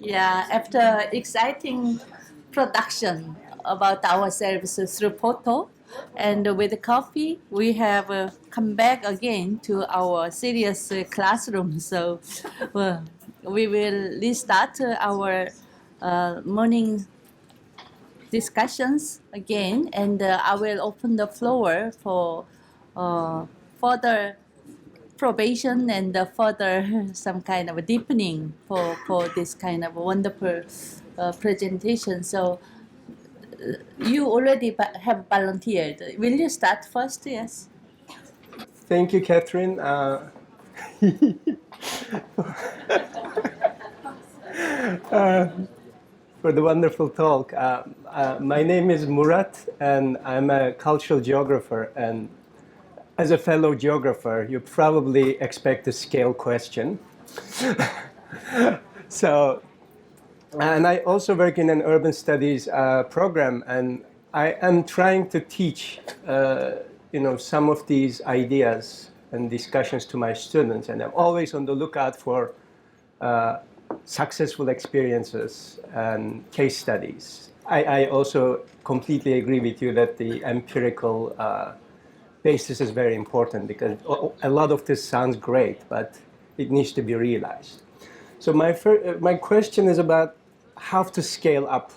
Yeah, after exciting production about ourselves through photo and with coffee, we have come back again to our serious classroom. So we will restart our morning discussions again, and I will open the floor for further probation and further some kind of a deepening for this kind of wonderful presentation. So you already have volunteered. Will you start first? Yes. Thank you, Katherine, for the wonderful talk. My name is Murat, and I'm a cultural geographer. And as a fellow geographer, you probably expect a scale question. So, and I also work in an urban studies program, and I am trying to teach, some of these ideas and discussions to my students, and I'm always on the lookout for successful experiences and case studies. I also completely agree with you that the empirical basis is very important, because a lot of this sounds great, but it needs to be realized. So my question is about how to scale up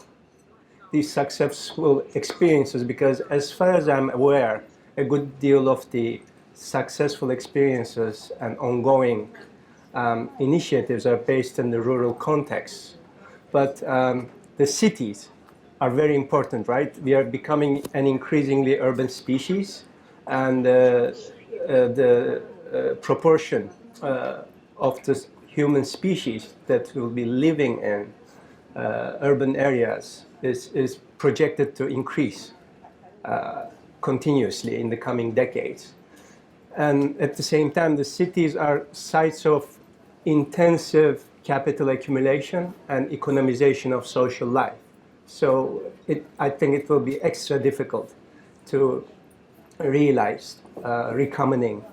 these successful experiences, because as far as I'm aware, a good deal of the successful experiences and ongoing initiatives are based in the rural context. But the cities are very important, right? We are becoming an increasingly urban species, and the proportion of the human species that will be living in urban areas is projected to increase continuously in the coming decades. And at the same time, the cities are sites of intensive capital accumulation and economization of social life. So I think it will be extra difficult to realize recommoning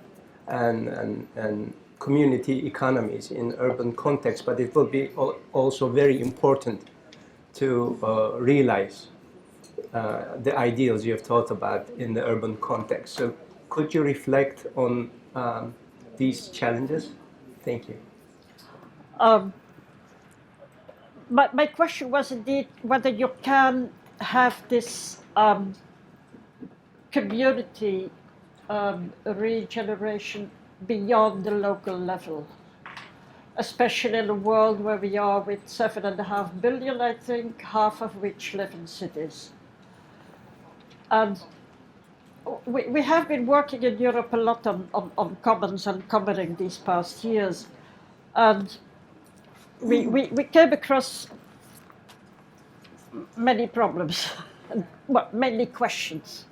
and community economies in urban context, but it will be also very important to realize the ideals you have thought about in the urban context. So could you reflect on these challenges? Thank you. But my question was indeed whether you can have this community regeneration beyond the local level, especially in a world where we are with 7.5 billion, I think, half of which live in cities. And we have been working in Europe a lot on commons and commoning these past years. And we came across many problems, well, many questions.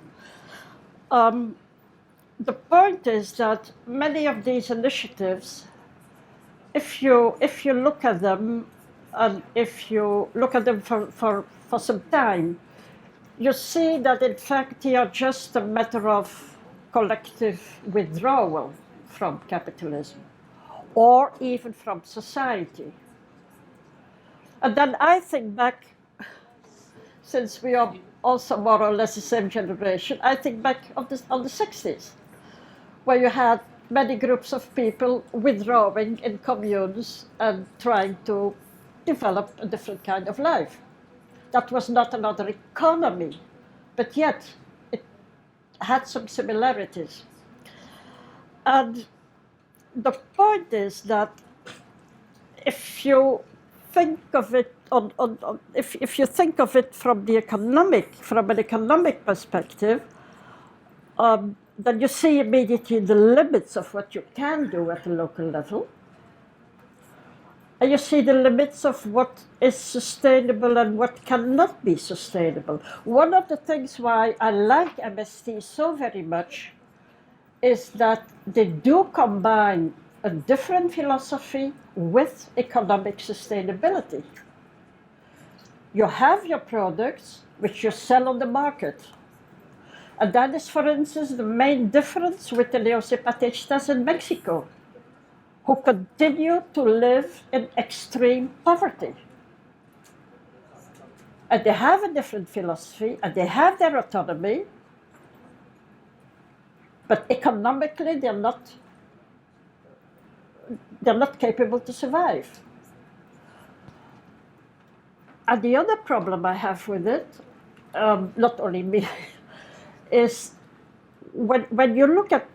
The point is that many of these initiatives, if you look at them, and if you look at them for some time, you see that in fact they are just a matter of collective withdrawal from capitalism, or even from society. And then I think back, since we are also more or less the same generation, I think back on the 60s, where you had many groups of people withdrawing in communes and trying to develop a different kind of life. That was not another economy, but yet it had some similarities. And the point is that if you think of it if you think of it from an economic perspective, then you see immediately the limits of what you can do at the local level. And you see the limits of what is sustainable and what cannot be sustainable. One of the things why I like MST so very much is that they do combine a different philosophy with economic sustainability. You have your products which you sell on the market. And that is, for instance, the main difference with the neozapatistas in Mexico, who continue to live in extreme poverty. and they have a different philosophy, and they have their autonomy, but economically they're not capable to survive. And the other problem I have with it, not only me, is when you look at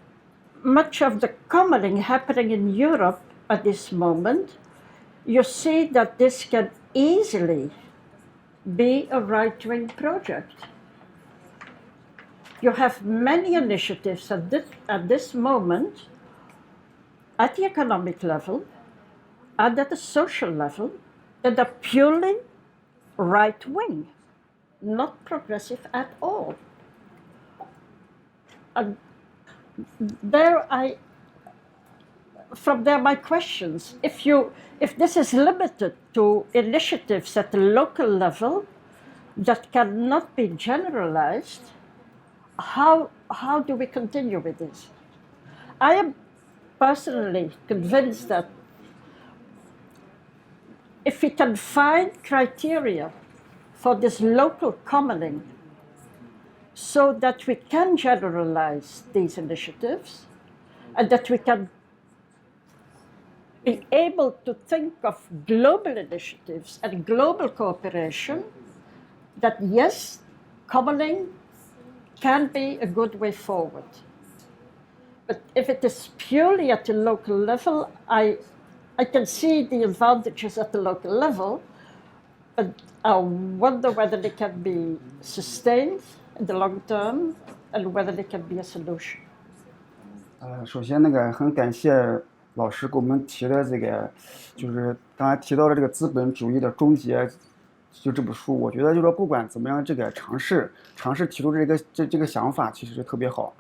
much of the commoning happening in Europe at this moment, you see that this can easily be a right-wing project. You have many initiatives at this moment, at the economic level and at the social level, that are purely right-wing, not progressive at all. And from there my questions, if this is limited to initiatives at the local level that cannot be generalized, how do we continue with this? I am personally convinced that if we can find criteria for this local commoning so that we can generalize these initiatives and that we can be able to think of global initiatives and global cooperation, that yes, commoning can be a good way forward. But if it is purely at the local level, I can see the advantages at the local level, but I wonder whether they can be sustained in the long term and whether they can be a solution. 首先很感谢老师给我们提的这个，就是刚才提到的这个资本主义的终结，就这本书，我觉得就是说不管怎么样，这个尝试提出这个想法，其实特别好。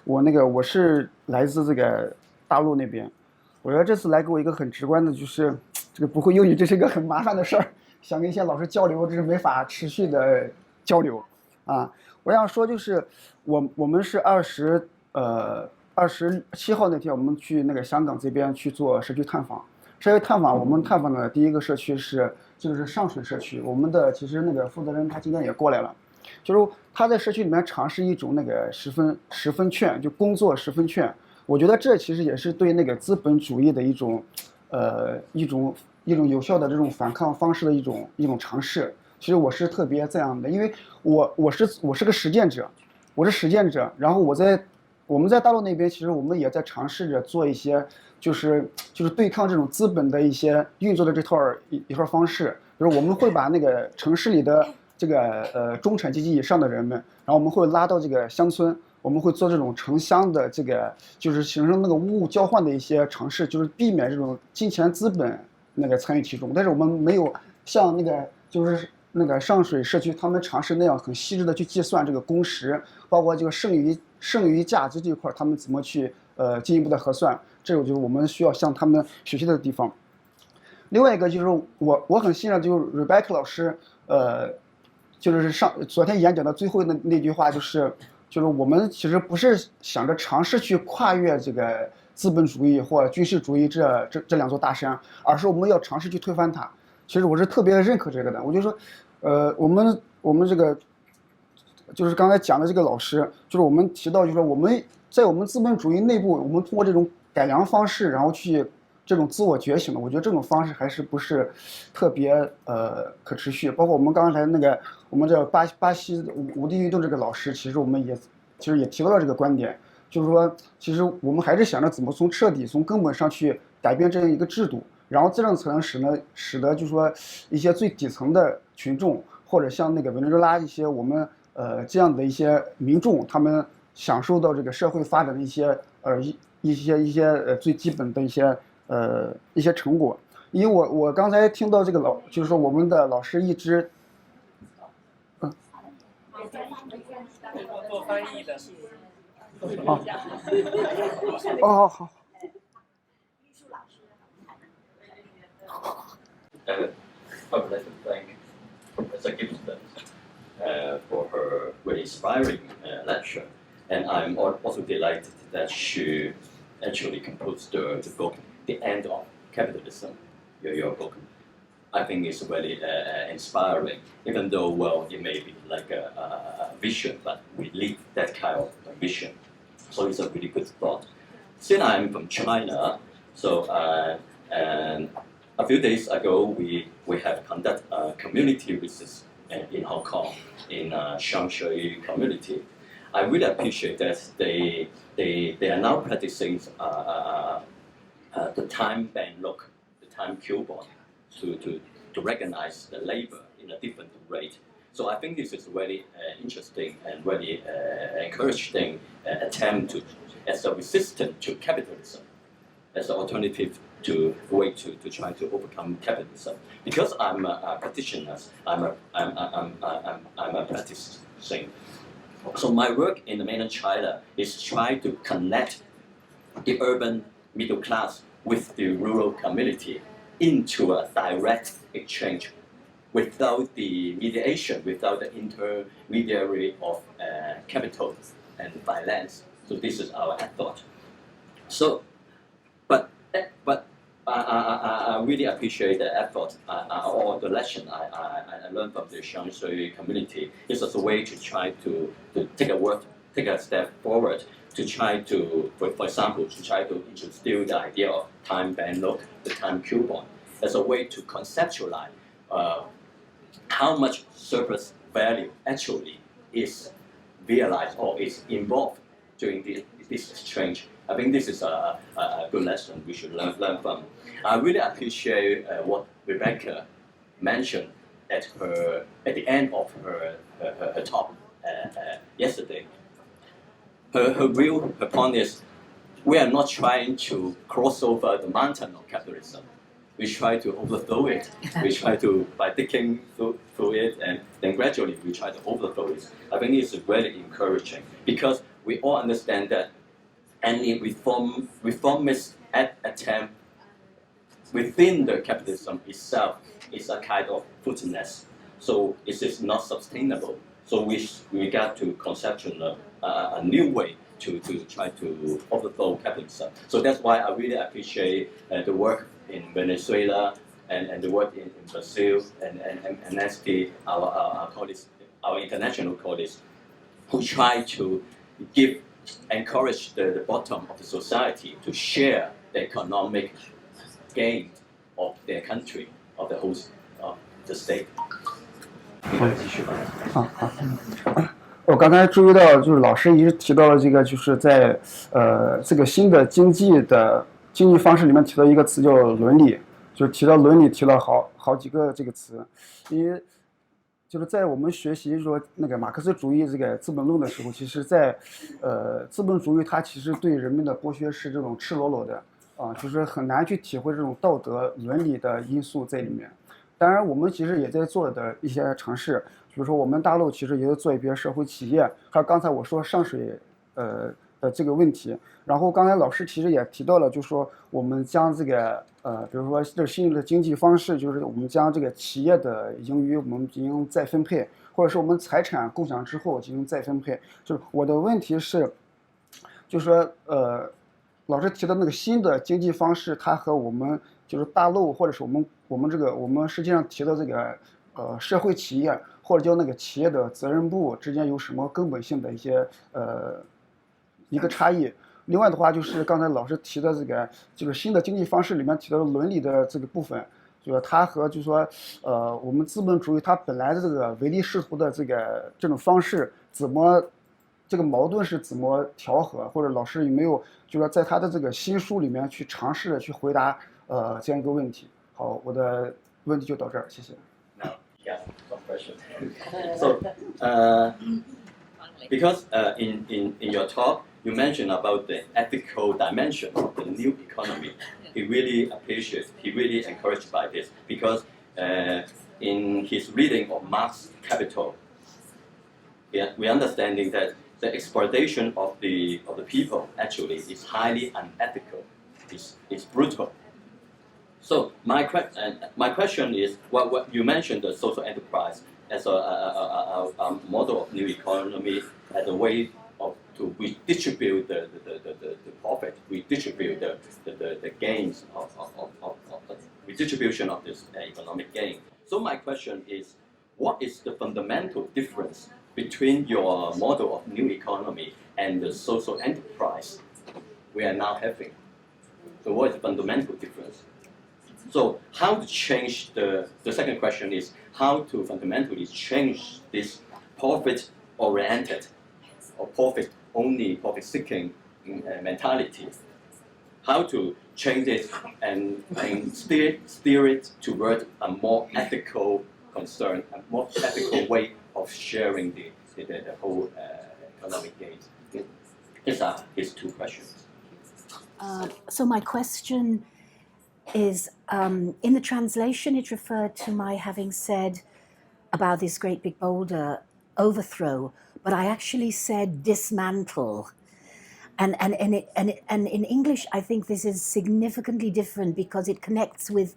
我是来自这个大陆那边，我觉得这次来给我一个很直观的，就是这个不会英语，这是一个很麻烦的事儿，想跟一些老师交流，这是没法持续的交流啊。我想说就是我们是27号那天，我们去那个香港这边去做社区探访。社区探访，我们探访的第一个社区就是上水社区。我们的其实那个负责人他今天也过来了，就是他在社区里面尝试一种那个十分券，就工作10分券。我觉得这其实也是对那个资本主义的一种有效的这种反抗方式的一种尝试。其实我是特别这样的，因为我是个实践者，然后我们在大陆那边，其实我们也在尝试着做一些，就是对抗这种资本的一些运作的这套方式。比如我们会把那个城市里的这个中产阶级以上的人们，然后我们会拉到这个乡村，我们会做这种城乡的这个，就是形成那个物交换的一些尝试，就是避免这种金钱资本那个参与其中。但是我们没有像就是那个上水社区他们尝试那样很细致的去计算这个工时，包括这个剩余价值这一块他们怎么去进一步的核算，这个就是我们需要向他们学习的地方。另外一个就是我很信任就是 Rebecca 老师就是昨天演讲的最后那句话，就是我们其实不是想着尝试去跨越这个资本主义或军事主义这两座大山，而是我们要尝试去推翻它。其实我是特别认可这个的。我就说我们这个就是刚才讲的这个老师，就是我们提到就是说我们在我们资本主义内部，我们通过这种改良方式，然后去这种自我觉醒的，我觉得这种方式还是不是特别可持续。包括我们刚才我们这巴西无地运动这个老师，其实我们也提到了这个观点，就是说其实我们还是想着怎么从根本上去改变这样一个制度，然后这样才能使得就是说一些最底层的群众，或者像那个委内瑞拉一些我们这样的一些民众，他们享受到这个社会发展的一些最基本的一些成果。因为我刚才听到这个就是说我们的老师一直做翻译的。好。I would like to thank Professor GIBSON for her very inspiring lecture, and I'm also delighted that she actually composed the book, The End of Capitalism, your book. I think is very inspiring. Even though, well, it may be like a vision, but we need that kind of vision. So it's a really good thought. Since I'm from China, so and a few days ago we have conducted a community research in Hong Kong in Shangshui community. I really appreciate that they are now practicing the time band look, the time coupon, to recognize the labor in a different rate. So I think this is very interesting and very encouraging attempt as a resistance to capitalism, as an alternative to way to try to overcome capitalism. Because I'm a practitioner, I'm a practicing. So my work in the mainland China is try to connect the urban middle class with the rural community into a direct exchange without the mediation, without the intermediary of capital and finance. So this is our thought. So, but I really appreciate the effort or the lesson I learned from the Shangshui community. It's as a way to try to take a step forward to try to, for example, to try to introduce the idea of time band look, the time coupon, as a way to conceptualize how much surplus value actually is realized or is involved during this exchange. I think this is a good lesson we should learn from. I really appreciate what Rebecca mentioned at the end of her talk yesterday. Her point is, we are not trying to cross over the mountain of capitalism. We try to overthrow it. We try to, by digging through it, and then gradually we try to overthrow it. I think it's very encouraging because we all understand that any reformist attempt within the capitalism itself is a kind of fruitlessness. So it is not sustainable. So we got to conceptualize a new way to try to overthrow capitalism. So that's why I really appreciate the work in Venezuela and the work in Brazil and actually our colleagues, our international colleagues, who try to encourage the bottom of the society to share the economic gain of their country, of the whole of the state. 我刚才注意到，就是老师一直提到了这个，就是在这个新的经济方式里面提到一个词叫伦理，就是提到伦理提了好几个这个词，因为就是在我们学习说那个马克思主义这个《资本论》的时候，其实在资本主义它其实对人们的剥削是这种赤裸裸的就是很难去体会这种道德伦理的因素在里面。当然，我们其实也在做的一些尝试。比如说，我们大陆其实也在做一些社会企业，还有刚才我说上水的这个问题。然后刚才老师其实也提到了，就是说我们将这个比如说这新的经济方式，就是我们将这个企业的盈余我们进行再分配，或者是我们财产共享之后进行再分配。就是我的问题是，就是说老师提到那个新的经济方式，它和我们就是大陆或者是我们实际上提到这个社会企业或者叫那个企业的责任部之间有什么根本性的一个差异？另外的话，就是刚才老师提的这个就是新的经济方式里面提到的伦理的这个部分，就是它和就是说我们资本主义它本来的这个唯利是图的这种方式怎么这个矛盾是怎么调和？或者老师有没有就是说在他的这个新书里面去尝试的去回答这样一个问题？好，我的问题就到这儿，谢谢。Yeah, one question. So, because in your talk, you mentioned about the ethical dimension of the new economy. He really appreciates, he really encouraged by this because in his reading of Marx Capital, we understanding that the exploitation of the people actually is highly unethical. It's brutal. So my question is, what you mentioned the social enterprise as a model of new economy, as a way to redistribute the profit, redistribute the gains of redistribution of this economic gain. So my question is, what is the fundamental difference between your model of new economy and the social enterprise we are now having? So what is the fundamental difference? So how to change the second question is how to fundamentally change this profit-oriented or profit-only, profit-seeking mentality. How to change it and steer it toward a more ethical concern, a more ethical way of sharing the whole economic gains. These are his two questions. So my question is, in the translation it referred to my having said about this great big boulder overthrow, but I actually said dismantle. And in English, I think this is significantly different because it connects with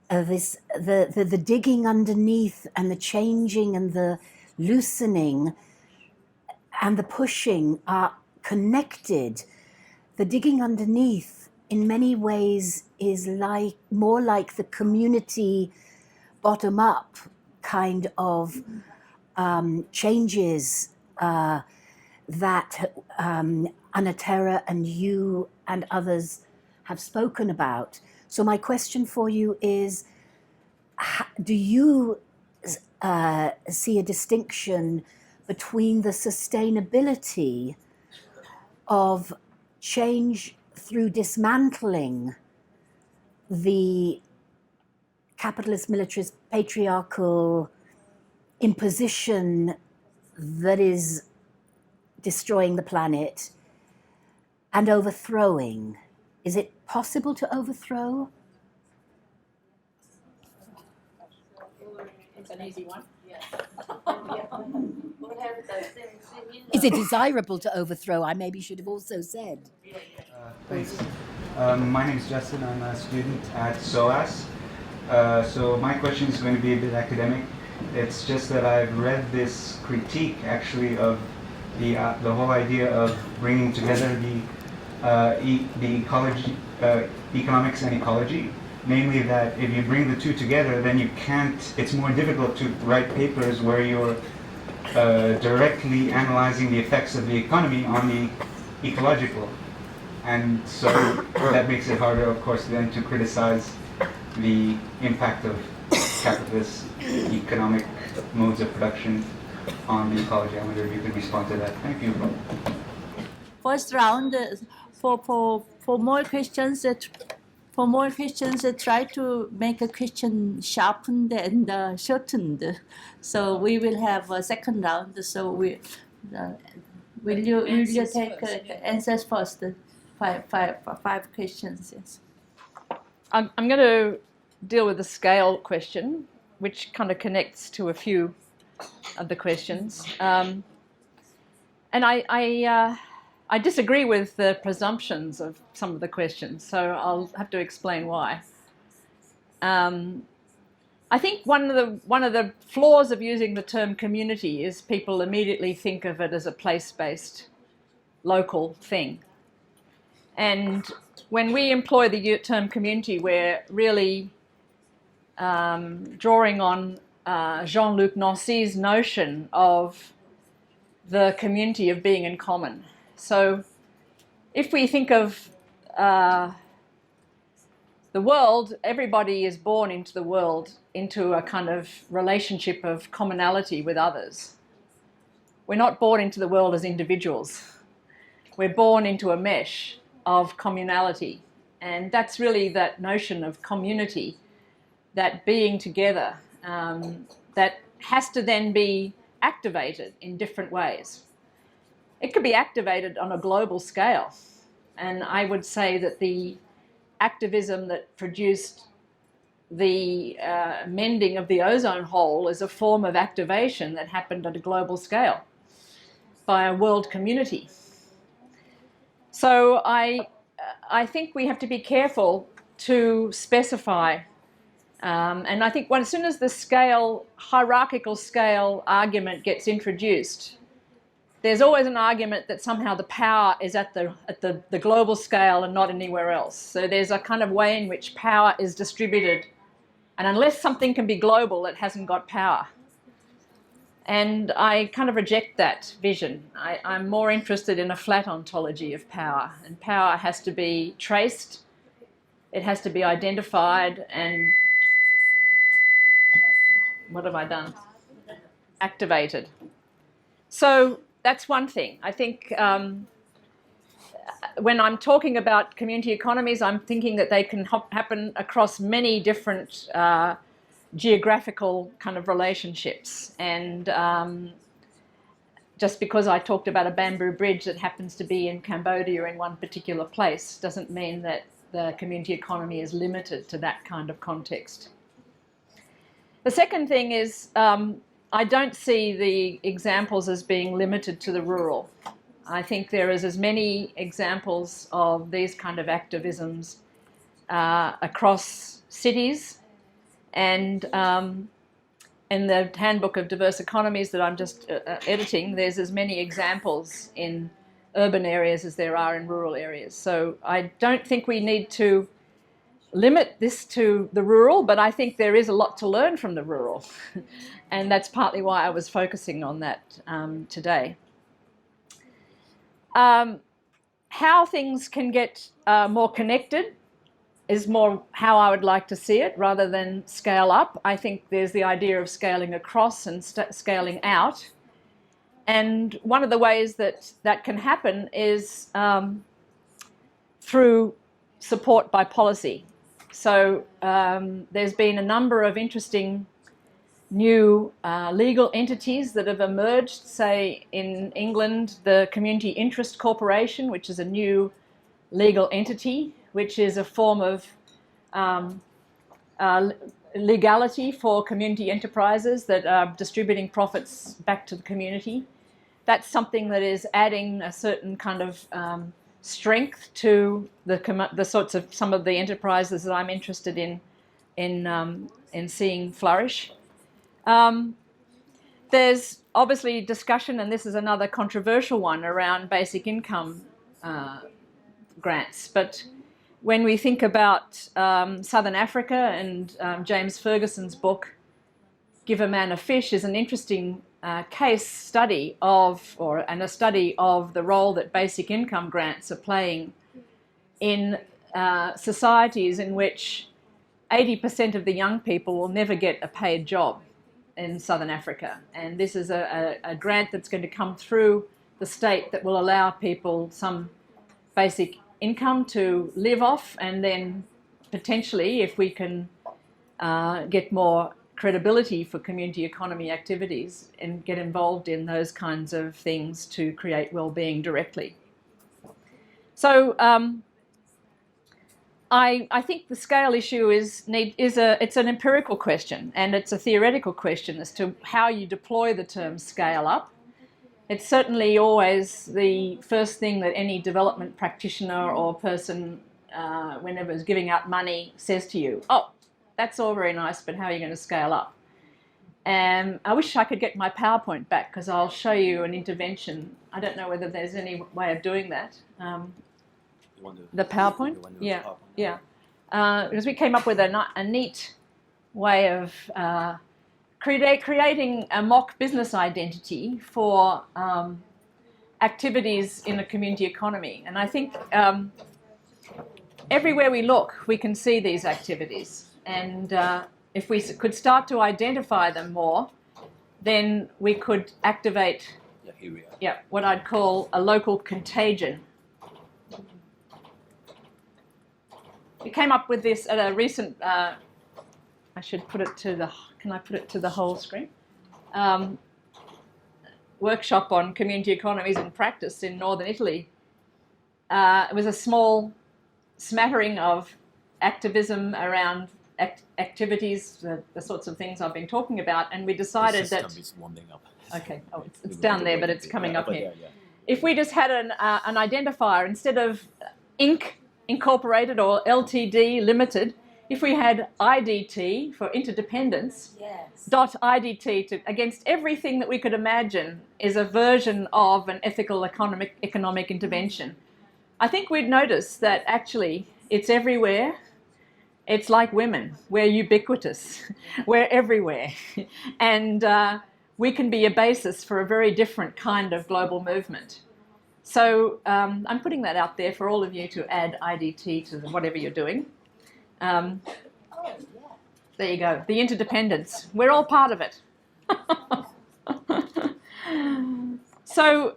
the digging underneath and the changing and the loosening and the pushing are connected. The digging underneath in many ways is more like the community bottom-up kind of changes that Terra and you and others have spoken about. So my question for you is, do you see a distinction between the sustainability of change through dismantling the capitalist, militarist, patriarchal imposition that is destroying the planet, and overthrowing? Is it possible to overthrow? It's an easy one. Is it desirable to overthrow? I maybe should have also said. Thanks. My name is Justin. I'm a student at SOAS. So my question is going to be a bit academic. It's just that I've read this critique actually of the whole idea of bringing together the ecology, economics and ecology. Namely that if you bring the two together, then you can't, it's more difficult to write papers where you're directly analyzing the effects of the economy on the ecological. And so that makes it harder, of course, then to criticize the impact of capitalist economic modes of production on the ecology. I wonder if you could respond to that. Thank you. First round, for more questions, try to make a question sharpened and shortened. So we will have a second round. So will you take answers first? Five questions. Yes. I'm going to deal with the scale question, which kind of connects to a few of the questions. And I disagree with the presumptions of some of the questions, so I'll have to explain why. I think one of the flaws of using the term community is people immediately think of it as a place-based, local thing. And when we employ the term community, we're really drawing on Jean-Luc Nancy's notion of the community of being in common. So if we think of the world, everybody is born into the world, into a kind of relationship of commonality with others. We're not born into the world as individuals. We're born into a mesh of communality. And that's really that notion of community, that being together, that has to then be activated in different ways. It could be activated on a global scale. And I would say that the activism that produced the mending of the ozone hole is a form of activation that happened at a global scale by a world community. So I think we have to be careful to specify, and I think as soon as the scale, hierarchical scale argument gets introduced, there's always an argument that somehow the power is at the global scale and not anywhere else. So there's a kind of way in which power is distributed, and unless something can be global, it hasn't got power. And I kind of reject that vision. I'm more interested in a flat ontology of power, and power has to be traced, it has to be identified, and what have I done? Activated. So that's one thing. I think when I'm talking about community economies, I'm thinking that they can happen across many different geographical kind of relationships. And just because I talked about a bamboo bridge that happens to be in Cambodia in one particular place doesn't mean that the community economy is limited to that kind of context. The second thing is I don't see the examples as being limited to the rural. I think there is as many examples of these kind of activisms across cities, and in the Handbook of Diverse Economies that I'm just editing, there's as many examples in urban areas as there are in rural areas. So I don't think we need to limit this to the rural, but I think there is a lot to learn from the rural. And that's partly why I was focusing on that today. How things can get more connected is more how I would like to see it, rather than scale up. I think there's the idea of scaling across and scaling out. And one of the ways that that can happen is through support by policy. So there's been a number of interesting new legal entities that have emerged, say in England, the Community Interest Corporation, which is a new legal entity, which is a form of legality for community enterprises that are distributing profits back to the community. That's something that is adding a certain kind of strength to the sorts of some of the enterprises that I'm interested in seeing flourish. There's obviously discussion, and this is another controversial one, around basic income grants. But when we think about Southern Africa, and James Ferguson's book, Give a Man a Fish, is an interesting case study of, and a study of the role that basic income grants are playing in societies in which 80% of the young people will never get a paid job in Southern Africa. And this is a grant that's going to come through the state that will allow people some basic income to live off, and then potentially, if we can get more credibility for community economy activities and get involved in those kinds of things to create well-being directly. So I think the scale issue it's an empirical question, and it's a theoretical question as to how you deploy the term scale up. It's certainly always the first thing that any development practitioner or person, whenever is giving out money, says to you. Oh, that's all very nice, but how are you going to scale up? And I wish I could get my PowerPoint back, because I'll show you an intervention. I don't know whether there's any way of doing that. The PowerPoint? Yeah, yeah. Because we came up with a neat way of creating a mock business identity for activities in a community economy. And I think everywhere we look, we can see these activities. And if we could start to identify them more, then we could activate what I'd call a local contagion. We came up with this at a recent, I should put it to the, can I put it to the whole screen? Workshop on community economies in practice in northern Italy. It was a small smattering of activism around activities, the sorts of things I've been talking about, and we decided that... Is warming up. Okay, oh, it's down there, but it's coming up here. Yeah. If we just had an identifier, instead of Inc. Incorporated or LTD Limited, if we had IDT for interdependence, dot IDT against everything that we could imagine is a version of an ethical economic intervention, I think we'd notice that actually it's everywhere. It's like women. We're ubiquitous. We're everywhere. And we can be a basis for a very different kind of global movement. So I'm putting that out there for all of you to add IDT to whatever you're doing. There you go. The interdependence. We're all part of it. So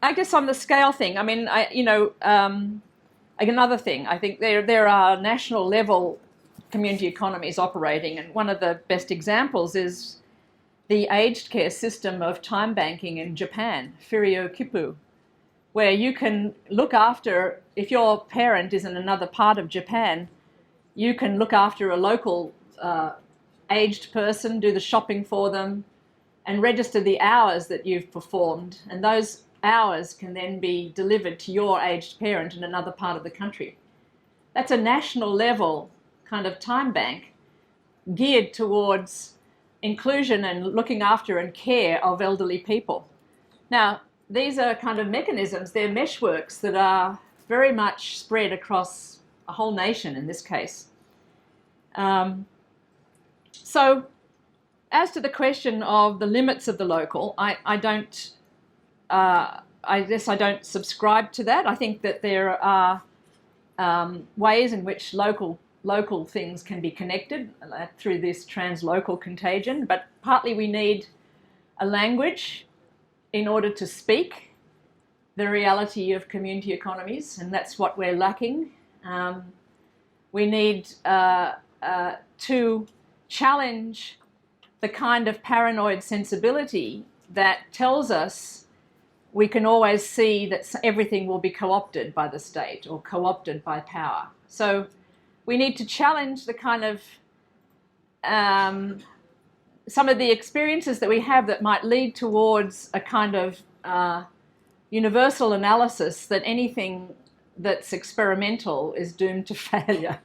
I guess on the scale thing, I mean, another thing, I think there are national level community economies operating, and one of the best examples is the aged care system of time banking in Japan, Firyo-Kipu, where you can look after, if your parent is in another part of Japan, you can look after a local aged person, do the shopping for them, and register the hours that you've performed, and those hours can then be delivered to your aged parent in another part of the country. That's a national level kind of time bank geared towards inclusion and looking after and care of elderly people. Now, these are kind of mechanisms, they're meshworks that are very much spread across a whole nation in this case. So, as to the question of the limits of the local, I guess I don't subscribe to that. I think that there are ways in which local things can be connected through this translocal contagion, but partly we need a language in order to speak the reality of community economies, and that's what we're lacking. We need to challenge the kind of paranoid sensibility that tells us we can always see that everything will be co-opted by the state or co-opted by power. So we need to challenge the kind of some of the experiences that we have that might lead towards a kind of universal analysis that anything that's experimental is doomed to failure.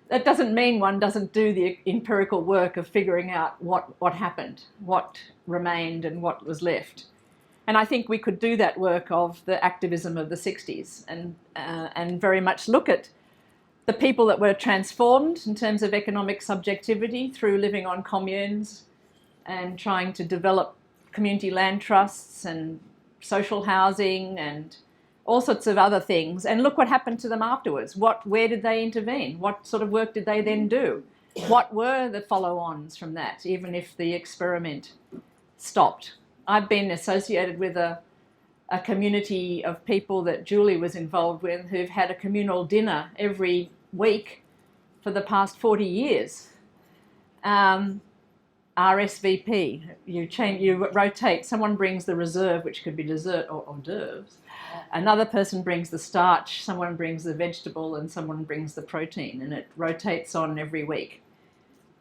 That doesn't mean one doesn't do the empirical work of figuring out what happened, what remained and what was left. And I think we could do that work of the activism of the 60s and very much look at the people that were transformed in terms of economic subjectivity through living on communes and trying to develop community land trusts and social housing and all sorts of other things, and look what happened to them afterwards. Where did they intervene? What sort of work did they then do? What were the follow-ons from that, even if the experiment stopped? I've been associated with a community of people that Julie was involved with who've had a communal dinner every week for the past 40 years. RSVP, you rotate, someone brings the reserve, which could be dessert or hors d'oeuvres. Another person brings the starch, someone brings the vegetable, and someone brings the protein, and it rotates on every week.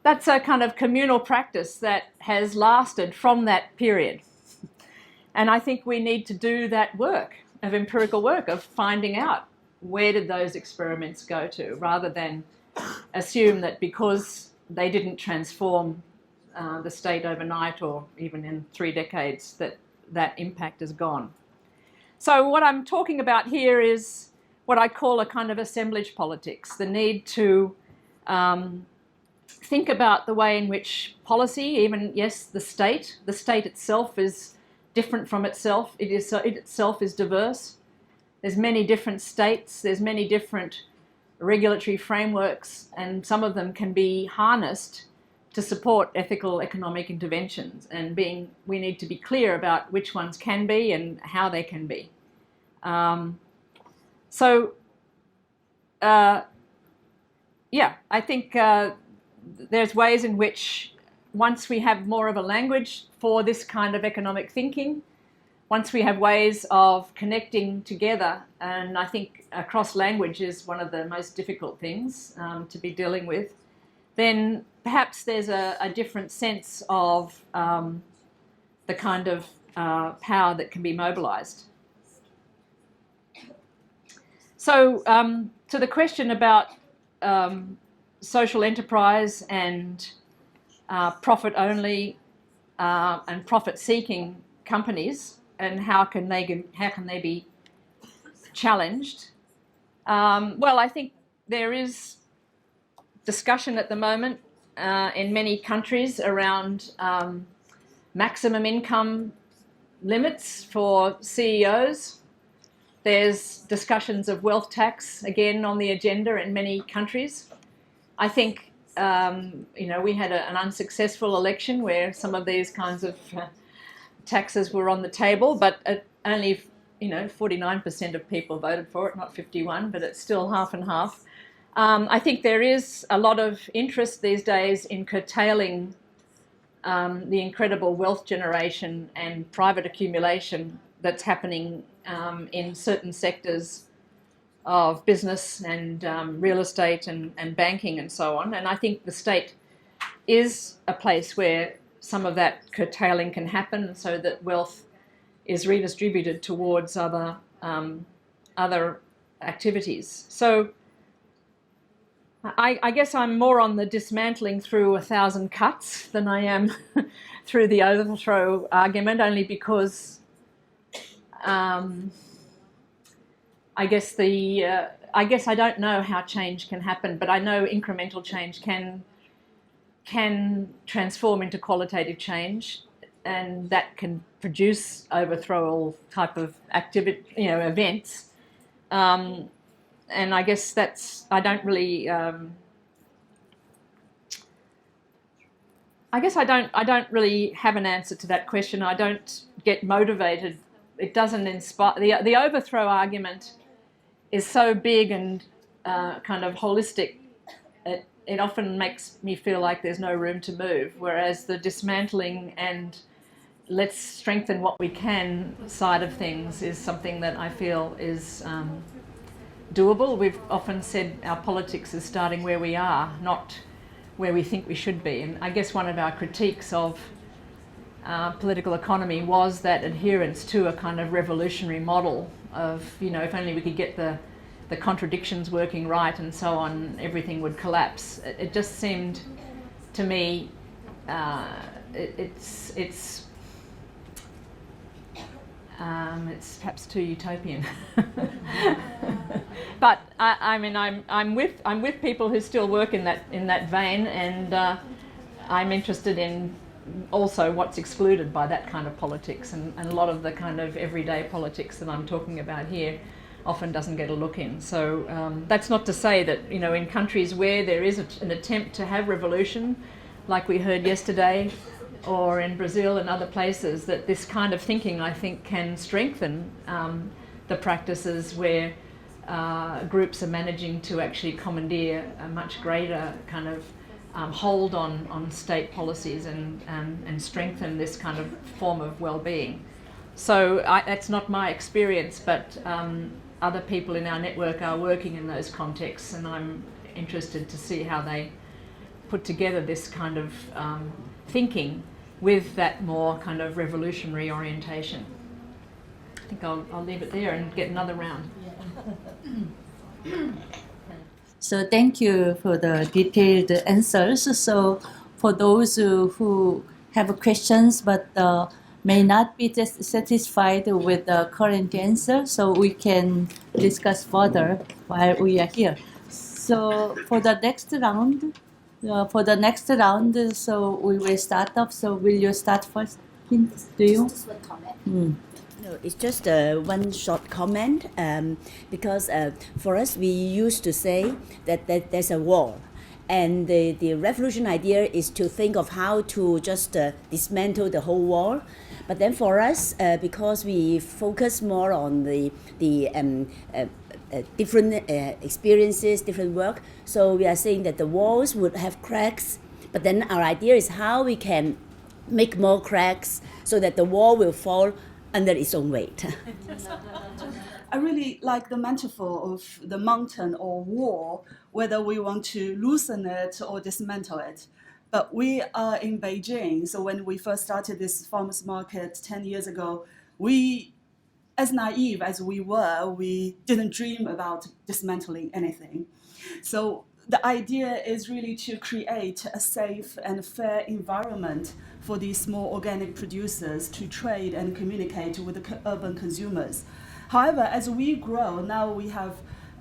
That's a kind of communal practice that has lasted from that period. And I think we need to do that work, of empirical work, of finding out where did those experiments go to, rather than assume that because they didn't transform the state overnight or even in 3 decades that impact is gone. So what I'm talking about here is what I call a kind of assemblage politics, the need to think about the way in which policy, even, yes, the state itself is different from itself. It itself is diverse. There's many different states, there's many different regulatory frameworks, and some of them can be harnessed to support ethical economic interventions, and we need to be clear about which ones can be and how they can be. I think there's ways in which once we have more of a language for this kind of economic thinking, once we have ways of connecting together, and I think across language is one of the most difficult things to be dealing with, then perhaps there's a different sense of the kind of power that can be mobilized. So to the question about social enterprise and profit-only and profit-seeking companies, and how can they be challenged? Well, I think there is discussion at the moment in many countries around maximum income limits for CEOs. There's discussions of wealth tax, again, on the agenda in many countries. I think, we had an unsuccessful election where some of these kinds of taxes were on the table, but only, 49% of people voted for it, not 51, but it's still half and half. I think there is a lot of interest these days in curtailing the incredible wealth generation and private accumulation that's happening in certain sectors of business and real estate and banking and so on. And I think the state is a place where some of that curtailing can happen so that wealth is redistributed towards other activities. So I guess I'm more on the dismantling through 1,000 cuts than I am through the overthrow argument, only because I guess I don't know how change can happen, but I know incremental change can transform into qualitative change, and that can produce overthrowal type of activity, events. And I guess I don't really have an answer to that question. I don't get motivated. It doesn't inspire. The overthrow argument is so big and kind of holistic. It often makes me feel like there's no room to move, whereas the dismantling and let's strengthen what we can side of things is something that I feel is doable. We've often said our politics is starting where we are, not where we think we should be. And I guess one of our critiques of political economy was that adherence to a kind of revolutionary model of, if only we could get the contradictions working right and so on, everything would collapse. It just seemed to me it's perhaps too utopian. But I'm with people who still work in that vein, and I'm interested in also what's excluded by that kind of politics, and a lot of the kind of everyday politics that I'm talking about here often doesn't get a look in. So that's not to say that in countries where there is an attempt to have revolution, like we heard yesterday, or in Brazil and other places, that this kind of thinking, I think, can strengthen the practices where groups are managing to actually commandeer a much greater kind of hold on state policies and strengthen this kind of form of well-being. So that's not my experience, but other people in our network are working in those contexts, and I'm interested to see how they put together this kind of thinking with that more kind of revolutionary orientation. I think I'll leave it there and get another round. So thank you for the detailed answers. So for those who have questions but may not be satisfied with the current answer, so we can discuss further while we are here. So for the next round, so we will start off. So will you start first? Do you? Just one comment. No, it's just one short comment, because for us, we used to say that there's a wall. And the revolution idea is to think of how to just dismantle the whole wall. But then for us, because we focus more on the different experiences, different work, so we are saying that the walls would have cracks, but then our idea is how we can make more cracks so that the wall will fall under its own weight. I really like the metaphor of the mountain or wall, whether we want to loosen it or dismantle it. But we are in Beijing, so when we first started this farmers market 10 years ago, we, as naive as we were, we didn't dream about dismantling anything. So the idea is really to create a safe and fair environment for these small organic producers to trade and communicate with the urban consumers. However, as we grow, now we have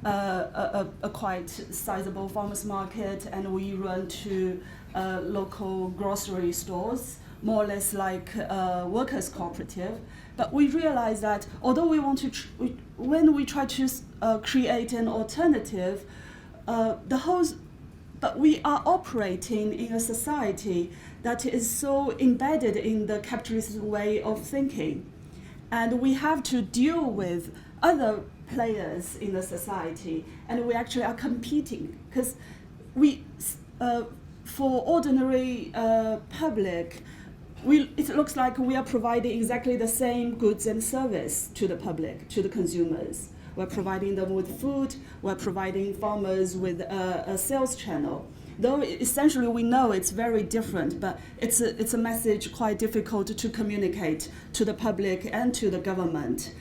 a quite sizable farmers market, and we run to local grocery stores, more or less like a workers' cooperative. But we realize that although we want to, when we try to create an alternative, but we are operating in a society that is so embedded in the capitalist way of thinking. And we have to deal with other players in the society, and we actually are competing because for ordinary public, it looks like we are providing exactly the same goods and service to the public, to the consumers. We're providing them with food, we're providing farmers with a sales channel. Though essentially we know it's very different, but it's a message quite difficult to communicate to the public and to the government.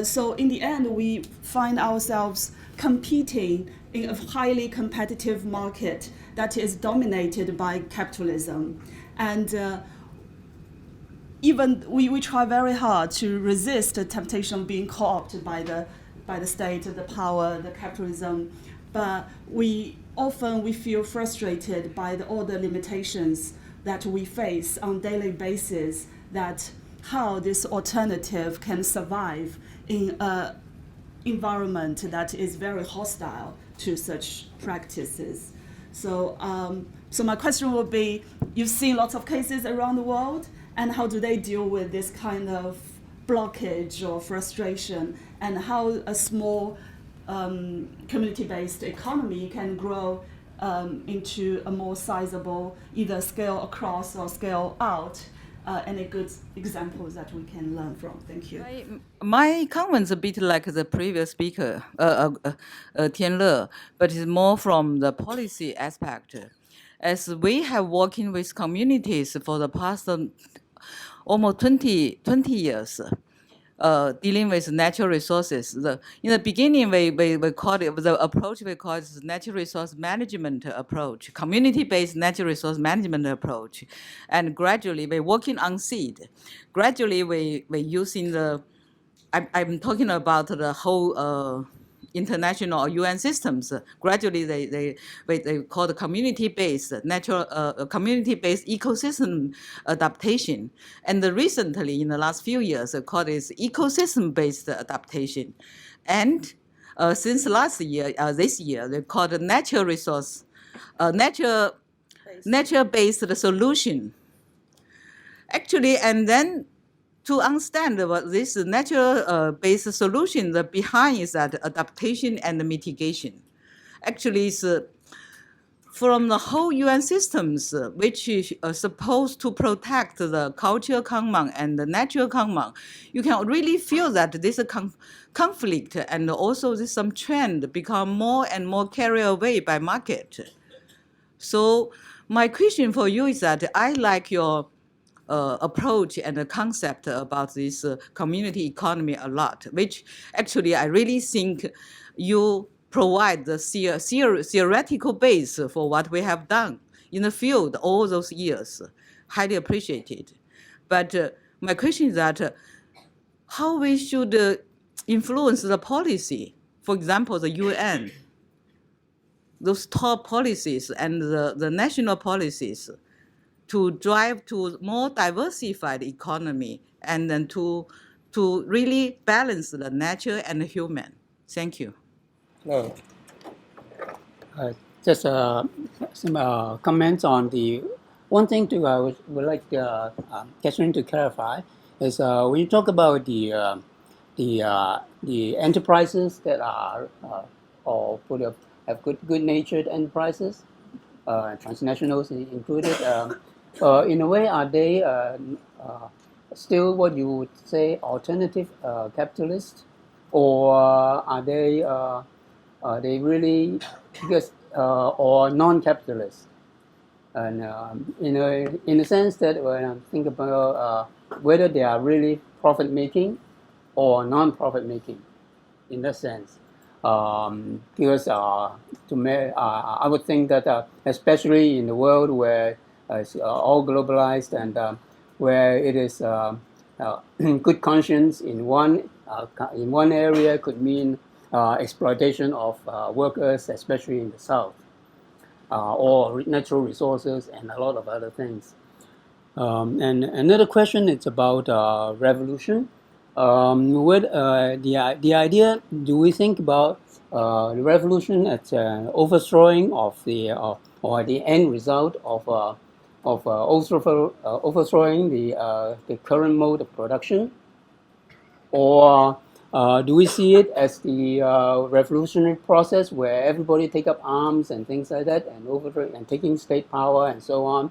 So in the end, we find ourselves competing in a highly competitive market that is dominated by capitalism. And even we try very hard to resist the temptation of being co-opted by the state, the power, the capitalism, but we feel frustrated by all the limitations that we face on daily basis, that how this alternative can survive in an environment that is very hostile to such practices. So my question would be, you've seen lots of cases around the world, and how do they deal with this kind of blockage or frustration, and how a small community-based economy can grow into a more sizable, either scale across or scale out? Any good examples that we can learn from? Thank you. My comment's a bit like the previous speaker, Tianle, but it's more from the policy aspect. As we have working with communities for the past almost 20 years, dealing with natural resources. In the beginning, we called it, the approach we call is natural resource management approach, community-based natural resource management approach. And gradually, we're working on seed. Gradually, we're using I'm talking about the whole international or UN systems. Gradually, they call the community-based community-based ecosystem adaptation, and recently in the last few years, they call this ecosystem-based adaptation, and since last year, this year, they call the natural resource, nature-based solution. Actually, and then to understand what this natural-based solution, the behind is that adaptation and mitigation. Actually, it's from the whole UN systems, which is supposed to protect the cultural common and the natural common, you can really feel that this conflict and also this some trend become more and more carried away by market. So my question for you is that I like your approach and the concept about this community economy a lot, which actually I really think you provide the theoretical base for what we have done in the field all those years. Highly appreciated. But my question is that how we should influence the policy, for example, the UN, those top policies and the national policies, to drive to more diversified economy, and then to really balance the nature and the human. Thank you. Hello. Just some comments on the one thing I would like Katherine to clarify is when you talk about the enterprises that are or have good-natured enterprises, transnationals included. In a way, are they still what you would say alternative capitalists, or are they really because or non-capitalists? And in a sense that when I think about whether they are really profit-making or non-profit-making, in that sense, because to me, I would think that especially in the world where it's all globalized and where it is good conscience in one area could mean exploitation of workers, especially in the south, or natural resources and a lot of other things. And another question is about revolution. The idea, do we think about the revolution as an overthrowing of the or the end result of overthrowing the current mode of production, or do we see it as the revolutionary process where everybody take up arms and things like that and overthrow and taking state power and so on?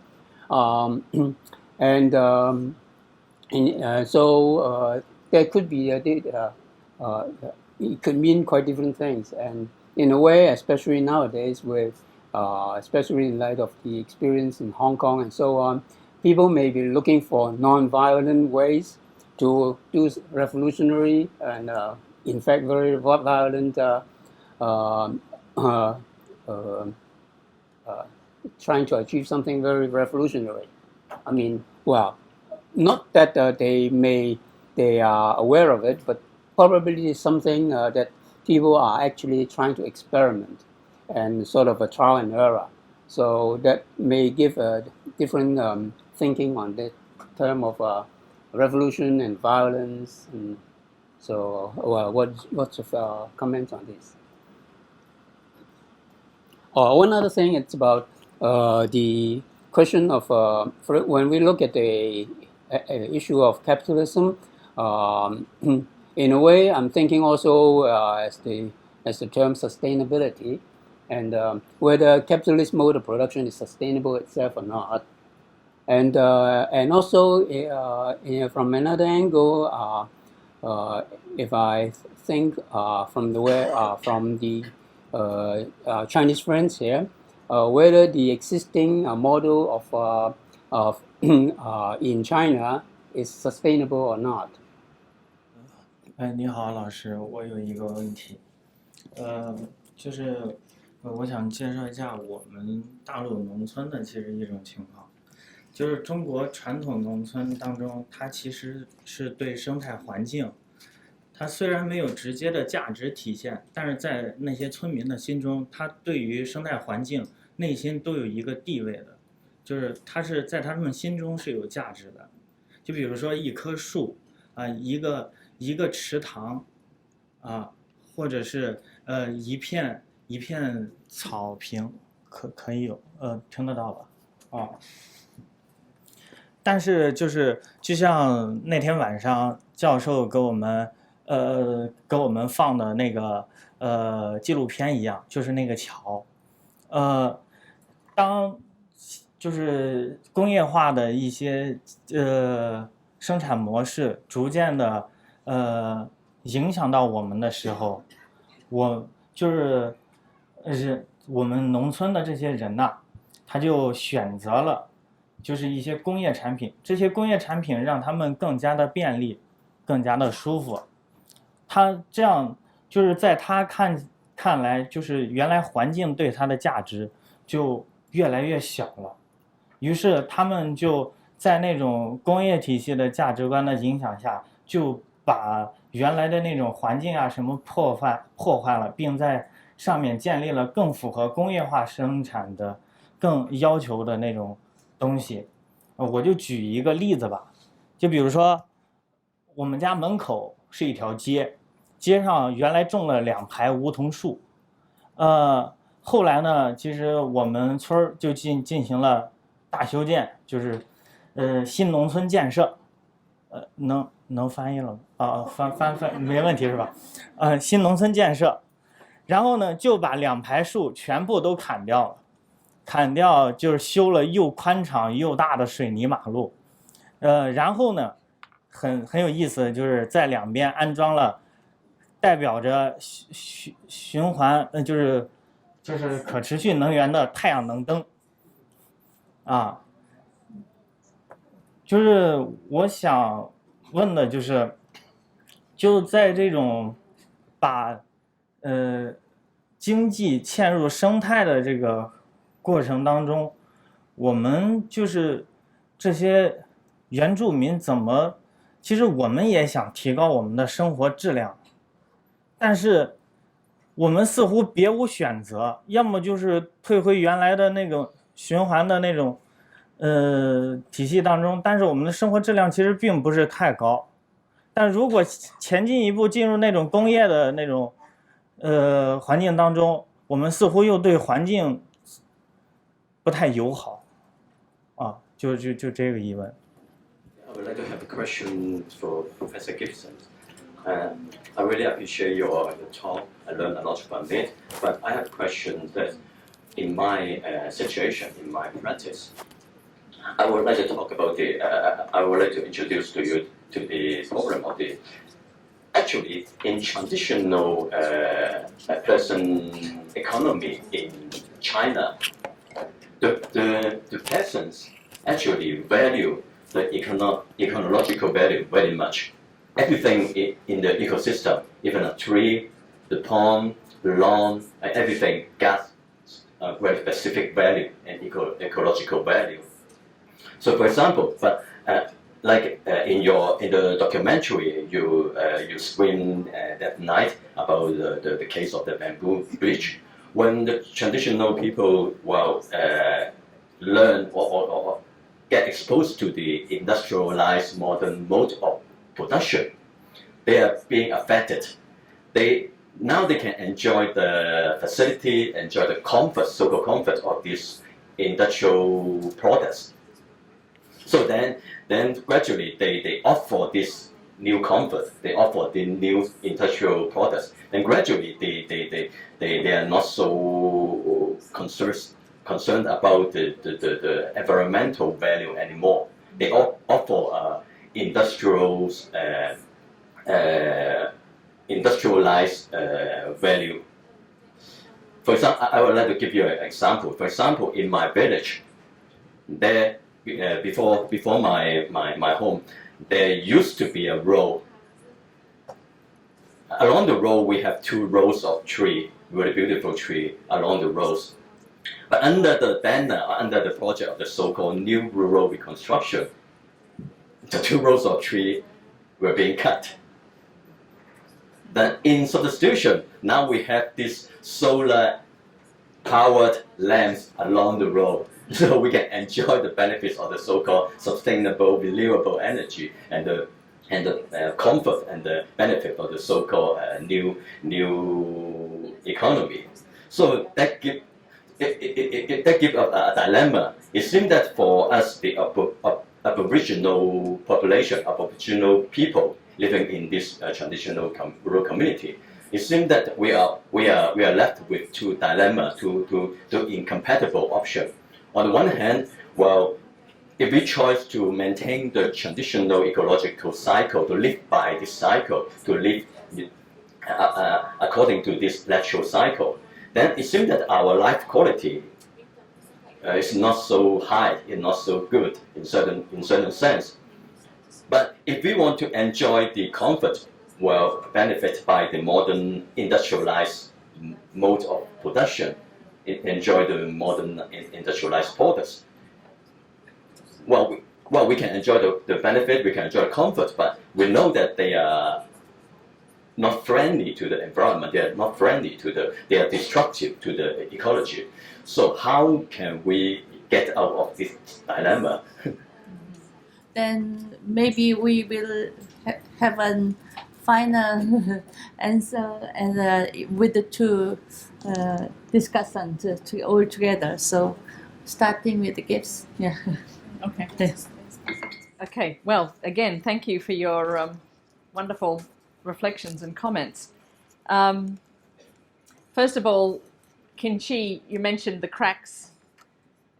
So there could be it could mean quite different things, and in a way, especially nowadays, with especially in light of the experience in Hong Kong and so on, people may be looking for non-violent ways to do revolutionary and, in fact, very violent trying to achieve something very revolutionary. I mean, well, not that they are aware of it, but probably something that people are actually trying to experiment and sort of a trial and error. So that may give a different thinking on the term of revolution and violence. And so, what's your comments on this? One other thing, it's about the question of when we look at the issue of capitalism. In a way, I'm thinking also as the term sustainability, and whether capitalist mode of production is sustainable itself or not. And also from another angle, if I think from the Chinese friends here, whether the existing model of in China is sustainable or not. 你好，老师，我有一个问题，就是我想介绍一下我们大陆农村的其实一种情况，就是中国传统农村当中，它其实是对生态环境，它虽然没有直接的价值体现，但是在那些村民的心中，它对于生态环境内心都有一个地位的，就是它是在他们心中是有价值的。就比如说一棵树啊，一个池塘啊，或者是一片草坪，可以有听得到吧？啊。但是就像那天晚上教授给我们放的那个纪录片一样，就是那个桥，当就是工业化的一些生产模式逐渐的影响到我们的时候，我们农村的这些人呐，他就选择了就是一些工业产品，这些工业产品让他们更加的便利，更加的舒服。他这样就是在他看来，就是原来环境对他的价值就越来越小了。于是他们就在那种工业体系的价值观的影响下，就把原来的那种环境啊什么破坏了，并在上面建立了更符合工业化生产的、更要求的那种东西。我就举一个例子吧，就比如说我们家门口是一条街，街上原来种了2排梧桐树，后来呢，其实我们村就进行了大修建，就是新农村建设，能翻译了吗？翻没问题是吧？新农村建设，然后呢就把2排树全部都砍掉了，砍掉就是修了又宽敞又大的水泥马路，然后呢很有意思，就是在两边安装了代表着循环，就是可持续能源的太阳能灯，啊。就是我想问的就是，就在这种把经济嵌入生态的这个过程当中，我们就是这些原住民怎么，其实我们也想提高我们的生活质量，但是我们似乎别无选择，要么就是退回原来的那种循环的那种体系当中，但是我们的生活质量其实并不是太高。但如果前进一步进入那种工业的那种环境当中，我们似乎又对环境不太友好啊，就这个疑问。I would like to have a question for Professor GIBSON. I really appreciate your talk. I learned a lot from it. But I have a question that in my situation, in my practice, I would like to talk about I would like to introduce to you to the problem of the. Actually, in traditional person economy in China, the peasants actually value the ecological value very much. Everything in the ecosystem, even a tree, the pond, the lawn, everything got a very specific value and ecological value. So, for example, but in the documentary, you screened that night about the case of the bamboo bridge. When the traditional people learn or get exposed to the industrialized modern mode of production, they are being affected. Now they can enjoy the facility, enjoy the comfort, so-called comfort of these industrial products. So then gradually they offer this new comfort, they offer the new industrial products. Then gradually they are not so concerned about the environmental value anymore. They offer industrialized value. For example, I would like to give you an example. For example, in my village, there before my home, there used to be a road. Along the road, we have 2 rows of tree, very beautiful tree along the roads. But under the banner, under the project of the so-called New Rural Reconstruction, the 2 rows of tree were being cut. Then in substitution, now we have these solar-powered lamps along the road, so we can enjoy the benefits of the so-called sustainable, renewable energy and the comfort and the benefit of the so-called new economy. So that gives a dilemma. It seems that for us, the Aboriginal population, Aboriginal people living in this traditional rural community, it seems that we are left with 2 dilemmas, two incompatible options. On the one hand, if we choose to maintain the traditional ecological cycle, to live by this cycle, to live according to this natural cycle, then it seems that our life quality is not so high, is not so good in certain sense. But if we want to enjoy the comfort, benefit by the modern industrialized mode of production, enjoy the modern industrialized products, we can enjoy the benefit, we can enjoy the comfort, but we know that they are not friendly to the environment, they are not friendly they are destructive to the ecology. So how can we get out of this dilemma? Then maybe we will have a final answer and with the 2 discussants all together. So starting with the GIBS. Yeah. Okay. Okay. Well, again, thank you for your wonderful reflections and comments. First of all, Kinchi, you mentioned the cracks.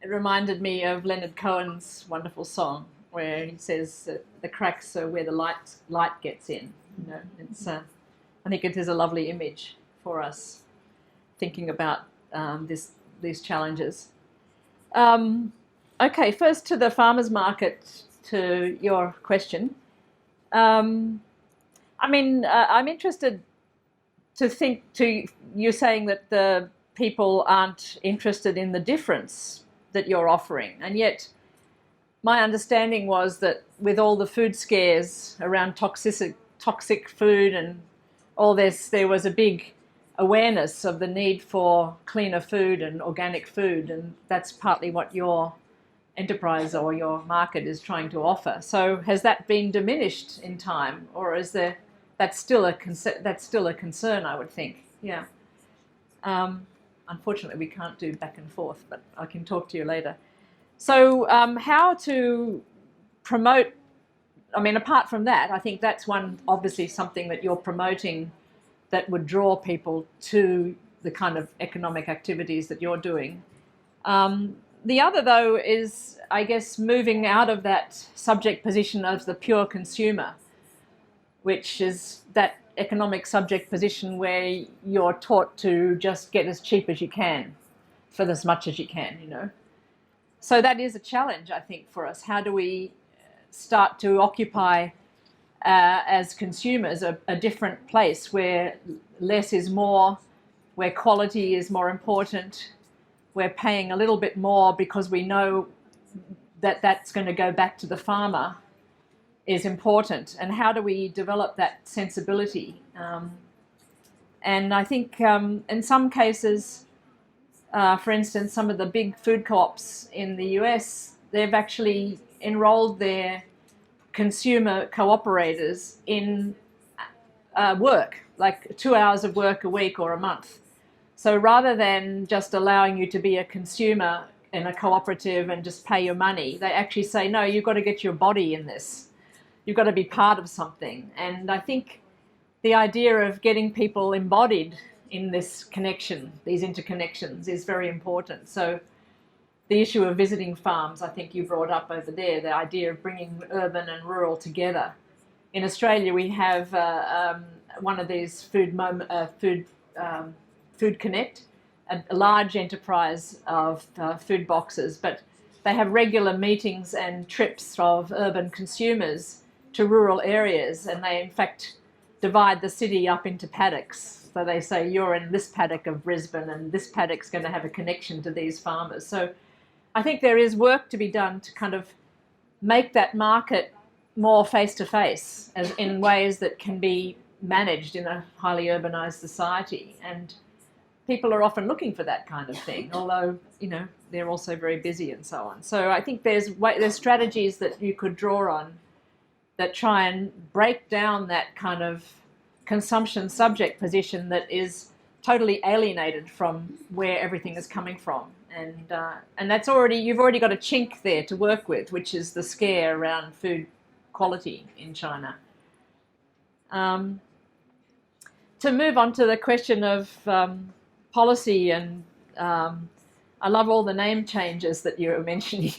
It reminded me of Leonard Cohen's wonderful song where he says that the cracks are where the light gets in. You know, it's I think it is a lovely image for us thinking about these challenges. Okay, first to the farmers market, to your question. I'm interested you're saying that the people aren't interested in the difference that you're offering, and yet my understanding was that with all the food scares around toxic food and all this, there was a big awareness of the need for cleaner food and organic food, and that's partly what your enterprise or your market is trying to offer. So has that been diminished in time, or is that's still a concern, I would think. Yeah. Unfortunately, we can't do back and forth, but I can talk to you later. So how to promote, I mean, apart from that, I think that's obviously something that you're promoting that would draw people to the kind of economic activities that you're doing. The other, though, is, I guess, moving out of that subject position of the pure consumer, which is that economic subject position where you're taught to just get as cheap as you can for as much as you can, you know. So that is a challenge, I think, for us. How do we start to occupy, as consumers, a different place where less is more, where quality is more important, we're paying a little bit more because we know that that's going to go back to the farmer is important, and how do we develop that sensibility? And I think in some cases, for instance, some of the big food co-ops in the US, they've actually enrolled their consumer cooperators in work, like 2 hours of work a week or a month. So rather than just allowing you to be a consumer in a cooperative and just pay your money, they actually say, no, you've got to get your body in this. You've got to be part of something. And I think the idea of getting people embodied in this connection, these interconnections, is very important. So the issue of visiting farms, I think you brought up over there, the idea of bringing urban and rural together. In Australia, we have one of these Food Connect, a large enterprise of food boxes, but they have regular meetings and trips of urban consumers to rural areas, and they in fact divide the city up into paddocks. So they say you're in this paddock of Brisbane and this paddock's going to have a connection to these farmers. So I think there is work to be done to kind of make that market more face-to-face, as in ways that can be managed in a highly urbanized society. And people are often looking for that kind of thing, although, you know, they're also very busy and so on. So I think there's strategies that you could draw on that try and break down that kind of consumption subject position that is totally alienated from where everything is coming from. And that's you've already got a chink there to work with, which is the scare around food quality in China. To move on to the question of policy, and I love all the name changes that you're mentioning.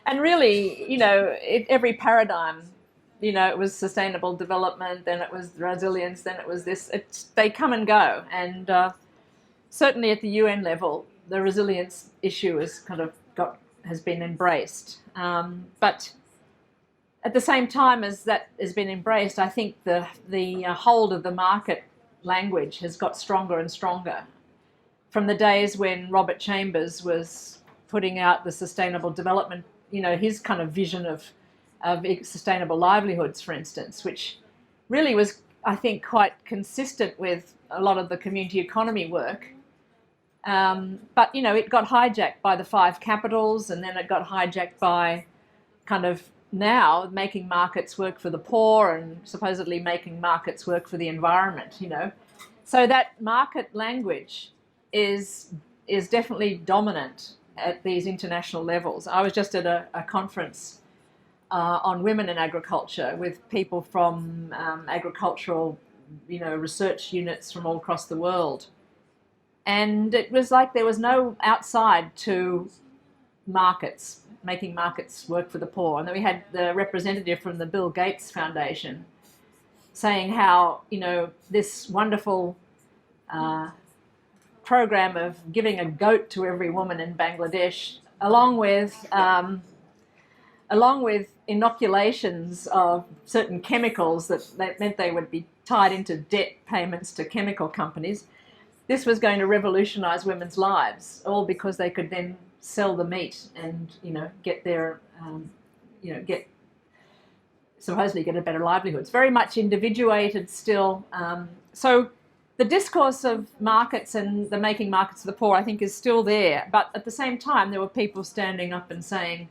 And really, you know, every paradigm, you know, it was sustainable development, then it was resilience, then it was this. They come and go. And certainly at the UN level, the resilience issue has been embraced. But at the same time as that has been embraced, I think the hold of the market language has got stronger and stronger. From the days when Robert Chambers was putting out the sustainable development, you know, his kind of vision of sustainable livelihoods, for instance, which really was, I think, quite consistent with a lot of the community economy work. But, you know, it got hijacked by the 5 capitals, and then it got hijacked by kind of now making markets work for the poor and supposedly making markets work for the environment, you know. So that market language is definitely dominant at these international levels. I was just at a conference on women in agriculture with people from agricultural, you know, research units from all across the world. And it was like there was no outside to markets, making markets work for the poor. And then we had the representative from the Bill Gates Foundation saying how, you know, this wonderful program of giving a goat to every woman in Bangladesh, along with inoculations of certain chemicals that meant they would be tied into debt payments to chemical companies. This was going to revolutionize women's lives, all because they could then sell the meat and, get their, supposedly get a better livelihood. It's very much individuated still. So the discourse of markets and the making markets of the poor, I think, is still there. But at the same time, there were people standing up and saying,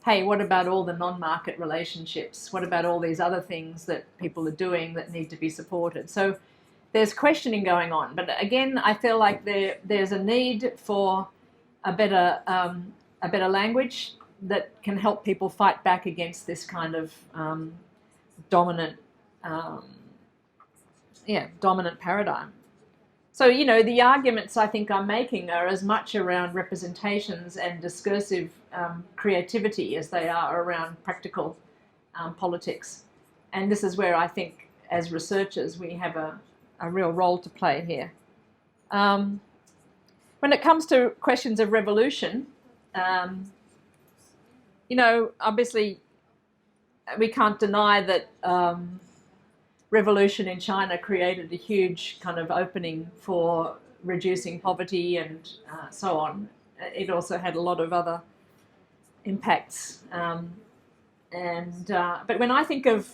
hey, what about all the non-market relationships? What about all these other things that people are doing that need to be supported? So there's questioning going on. But again, I feel like there's a need for a better language that can help people fight back against this kind of dominant paradigm. So, the arguments I think I'm making are as much around representations and discursive creativity as they are around practical politics. And this is where I think, as researchers, we have a real role to play here. When it comes to questions of revolution, obviously we can't deny that revolution in China created a huge kind of opening for reducing poverty and so on. It also had a lot of other impacts. But when I think of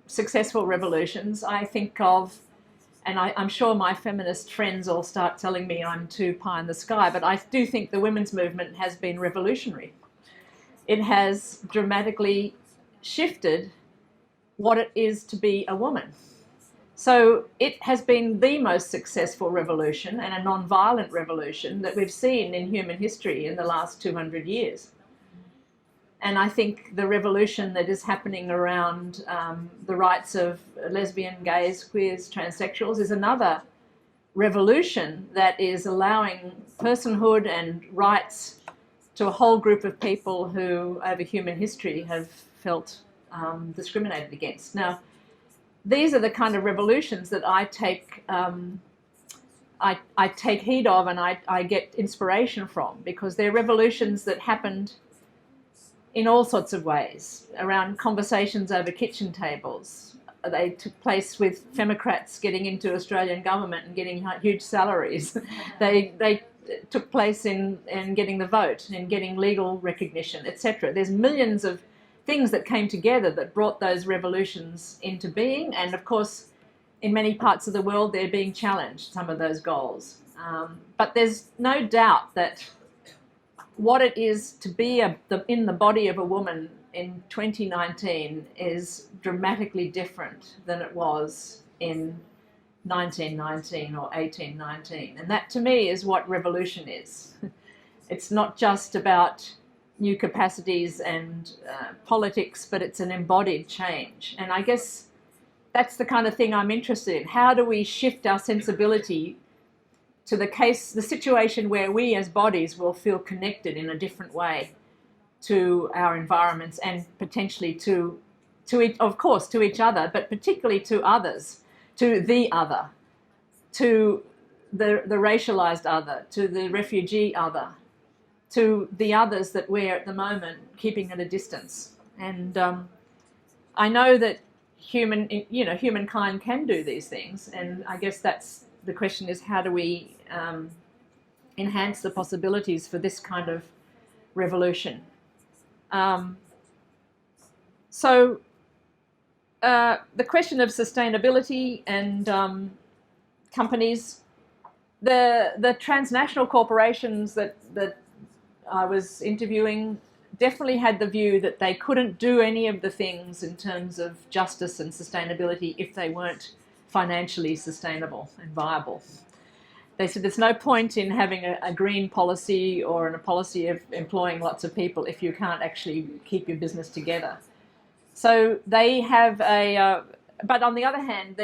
successful revolutions, I think of, and I'm sure my feminist friends all start telling me I'm too pie in the sky, but I do think the women's movement has been revolutionary. It has dramatically shifted what it is to be a woman. So it has been the most successful revolution and a non-violent revolution that we've seen in human history in the last 200 years. And I think the revolution that is happening around the rights of lesbian, gays, queers, transsexuals is another revolution that is allowing personhood and rights to a whole group of people who, over human history, have felt discriminated against. Now, these are the kind of revolutions that I take heed of and I get inspiration from, because they're revolutions that happened in all sorts of ways, around conversations over kitchen tables. They took place with Femocrats getting into Australian government and getting huge salaries. They took place in getting the vote and getting legal recognition, etc. There's millions of things that came together that brought those revolutions into being, and of course in many parts of the world they're being challenged, some of those goals. But there's no doubt that what it is to be in the body of a woman in 2019 is dramatically different than it was in 1919 or 1819. And that to me is what revolution is. It's not just about new capacities and politics, but it's an embodied change. And I guess that's the kind of thing I'm interested in. How do we shift our sensibility to the situation where we as bodies will feel connected in a different way to our environments and potentially to each other, but particularly to others, to the other, to the racialized other, to the refugee other, to the others that we're at the moment keeping at a distance. And I know that humankind can do these things, and I guess that's the question, is how do we enhance the possibilities for this kind of revolution? So the question of sustainability and companies, the transnational corporations that I was interviewing definitely had the view that they couldn't do any of the things in terms of justice and sustainability if they weren't financially sustainable and viable. They said there's no point in having a green policy or a policy of employing lots of people if you can't actually keep your business together. So they have but on the other hand,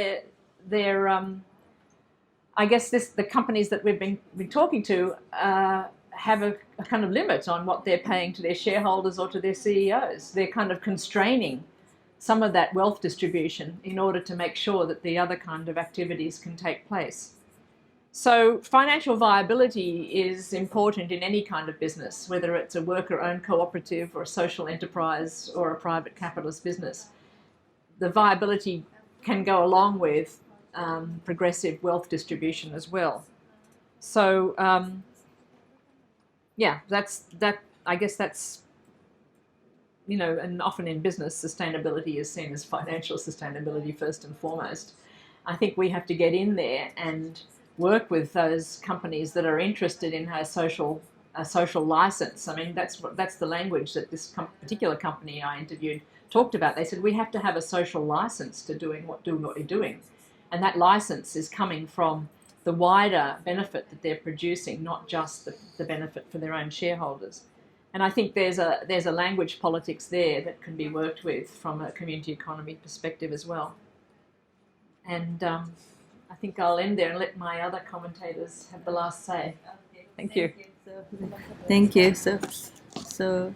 I guess the companies that we've been talking to have a kind of limit on what they're paying to their shareholders or to their CEOs. They're kind of constraining some of that wealth distribution in order to make sure that the other kind of activities can take place. So financial viability is important in any kind of business, whether it's a worker-owned cooperative or a social enterprise or a private capitalist business. The viability can go along with progressive wealth distribution as well. So yeah, I guess that's, you know, and often in business, sustainability is seen as financial sustainability first and foremost. I think we have to get in there and work with those companies that are interested in a social license. I mean, that's the language that this particular company I interviewed talked about. They said we have to have a social license to doing what we're doing, and that license is coming from the wider benefit that they're producing, not just the benefit for their own shareholders. And I think there's a language politics there that can be worked with from a community economy perspective as well. And I think I'll end there and let my other commentators have the last say. Thank you. Thank you. So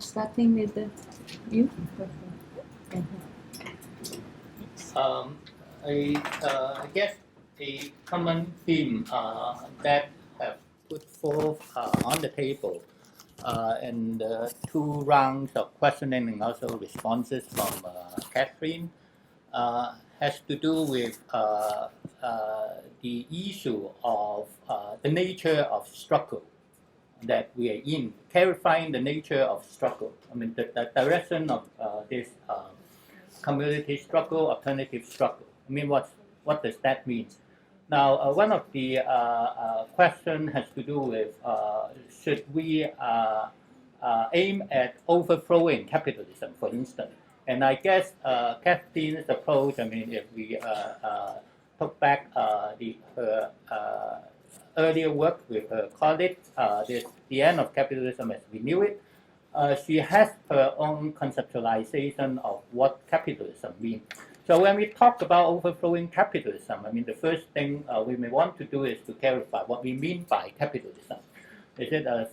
starting with you. I guess a common theme that have put forth on the table in the 2 rounds of questioning and also responses from Katherine has to do with the issue of the nature of struggle that we are in, clarifying the nature of struggle. I mean, the direction of this community struggle, alternative struggle. I mean, what does that mean? Now, one of the questions has to do with should we aim at overthrowing capitalism, for instance? And I guess Katherine's approach, I mean, if we took back her earlier work with her colleagues, the end of capitalism as we knew it, she has her own conceptualization of what capitalism means. So when we talk about overthrowing capitalism, I mean, the first thing we may want to do is to clarify what we mean by capitalism. Is it a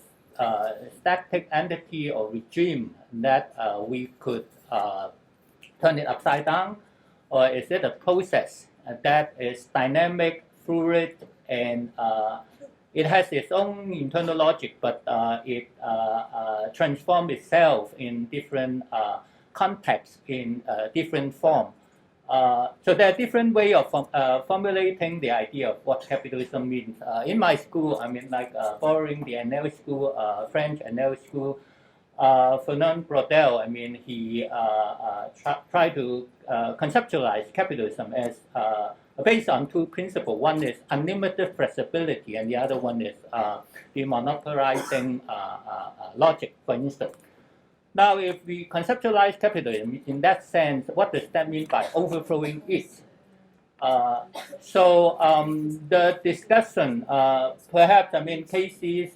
static entity or regime that we could turn it upside down? Or is it a process that is dynamic, fluid, and it has its own internal logic, but it transforms itself in different contexts, in different form. So there are different ways of formulating the idea of what capitalism means. In my school, I mean, like borrowing the Annales School, French Annales School, Fernandes, I mean, he tried to conceptualize capitalism as based on 2 principles. One is unlimited flexibility, and the other one is demonopolizing logic, for instance. Now, if we conceptualize capitalism in that sense, what does that mean by overthrowing it? So the discussion, perhaps, I mean, cases,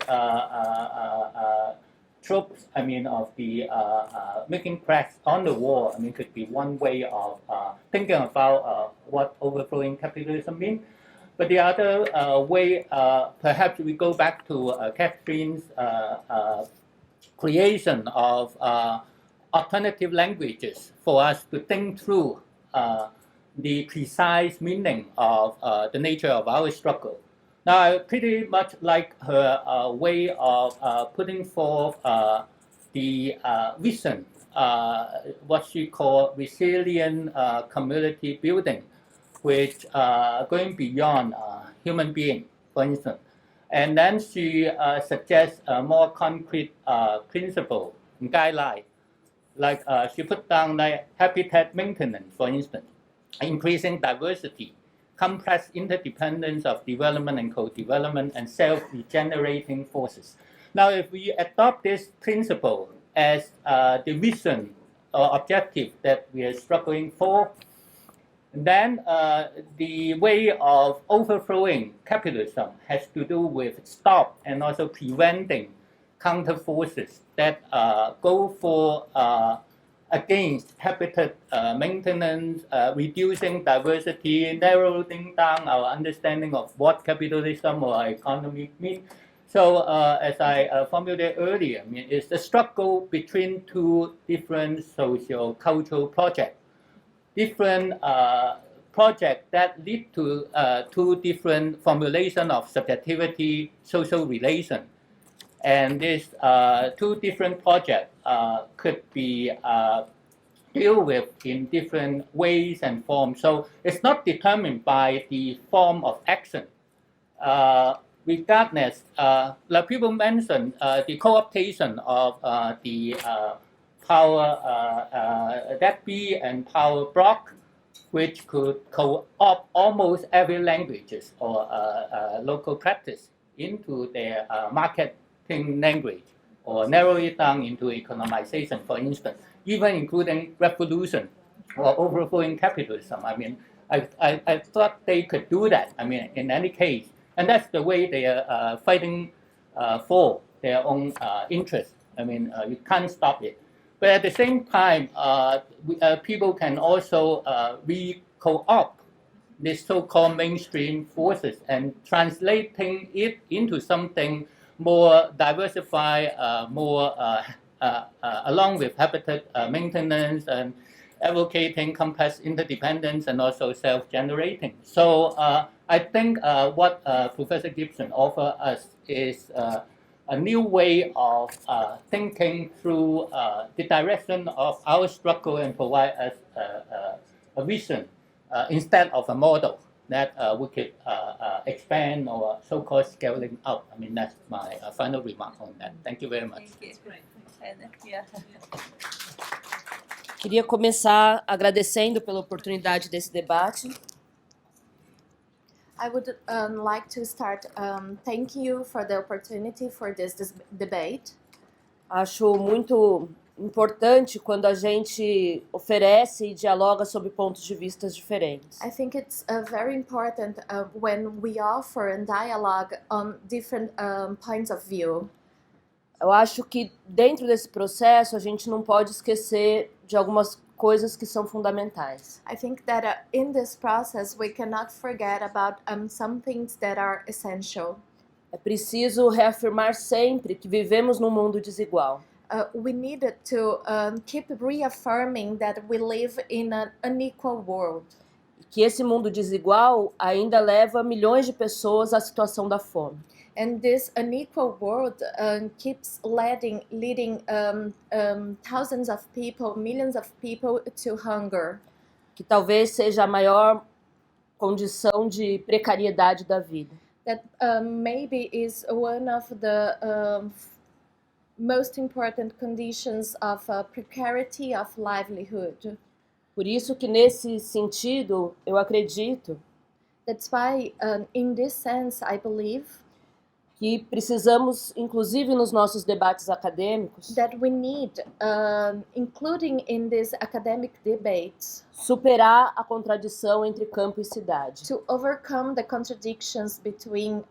tropes, I mean, of the making cracks on the wall, I mean, could be one way of thinking about what overthrowing capitalism means. But the other way, perhaps we go back to Katherine's creation of alternative languages for us to think through the precise meaning of the nature of our struggle. Now, I pretty much like her way of putting forth the vision, what she called resilient community building, which going beyond human being, for instance. And then she suggests a more concrete principle and guideline, like she put down like habitat maintenance, for instance, increasing diversity, complex interdependence of development and co-development, and self-regenerating forces. Now, if we adopt this principle as the vision or objective that we are struggling for, then the way of overthrowing capitalism has to do with stop and also preventing counter forces that go for against habitat maintenance, reducing diversity, narrowing down our understanding of what capitalism or economy means. So as I formulated earlier, I mean, it's the struggle between 2 different socio-cultural projects. Different projects that lead to 2 different formulations of subjectivity, social relation. And these 2 different projects could be deal with in different ways and forms. So it's not determined by the form of action. Regardless, like people mentioned, the co-optation of the power DAB and power block, which could co-opt almost every languages or local practice into their marketing language, or narrow it down into economization, for instance, even including revolution or overthrowing capitalism. I mean, I thought they could do that, I mean, in any case. And that's the way they are fighting for their own interests. I mean, you can't stop it. But at the same time, people can also co-opt these so-called mainstream forces and translating it into something more diversified, more along with habitat maintenance and advocating complex interdependence and also self-generating. So I think what Professor GIBSON offers us is a new way of thinking through the direction of our struggle and provide us a vision instead of a model that we could expand or so-called scaling up. I mean, that's my final remark on that. Thank you very much. Queria começar agradecendo pela oportunidade desse debate. I would like to start thank you for the opportunity for this debate. Acho muito importante quando a gente oferece e dialoga sobre pontos de vista diferentes. I think it's very important when we offer and dialogue on different points of view. Eu acho que dentro desse processo a gente não pode esquecer de algumas coisas que são fundamentais. I think that in this process we cannot forget about some things that are essential. É preciso reafirmar sempre que vivemos num mundo desigual. We need to keep reaffirming that we live in an unequal world. E que esse mundo desigual ainda leva milhões de pessoas à situação da fome. And this unequal world keeps leading thousands of people, millions of people to hunger. Que talvez seja a maior condição de precariedade da vida. That maybe is one of the most important conditions of precarity of livelihood. Por isso que nesse sentido eu acredito. That's why in this sense I believe que precisamos, inclusive nos nossos debates acadêmicos, that we need, including in these academic debates, superar a contradição entre campo e cidade. To overcome the contradictions between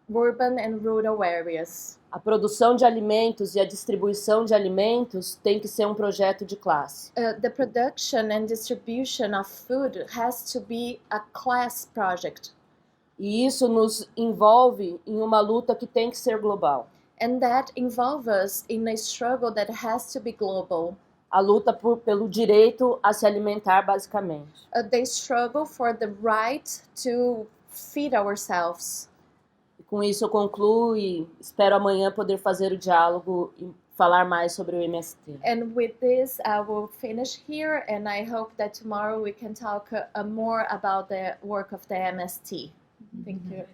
urban and rural areas. A produção de alimentos e a distribuição de alimentos tem que ser um projeto de classe. The production and distribution of food has to be a class project. E isso nos envolve em uma luta que tem que ser global. And that involves us in a struggle that has to be global. A luta pelo direito a se alimentar, basicamente. The struggle for the right to feed ourselves. E com isso eu concluo e espero amanhã poder fazer o diálogo e falar mais sobre o MST. And with this, I will finish here, and I hope that tomorrow we can talk more about the work of the MST. Thank you.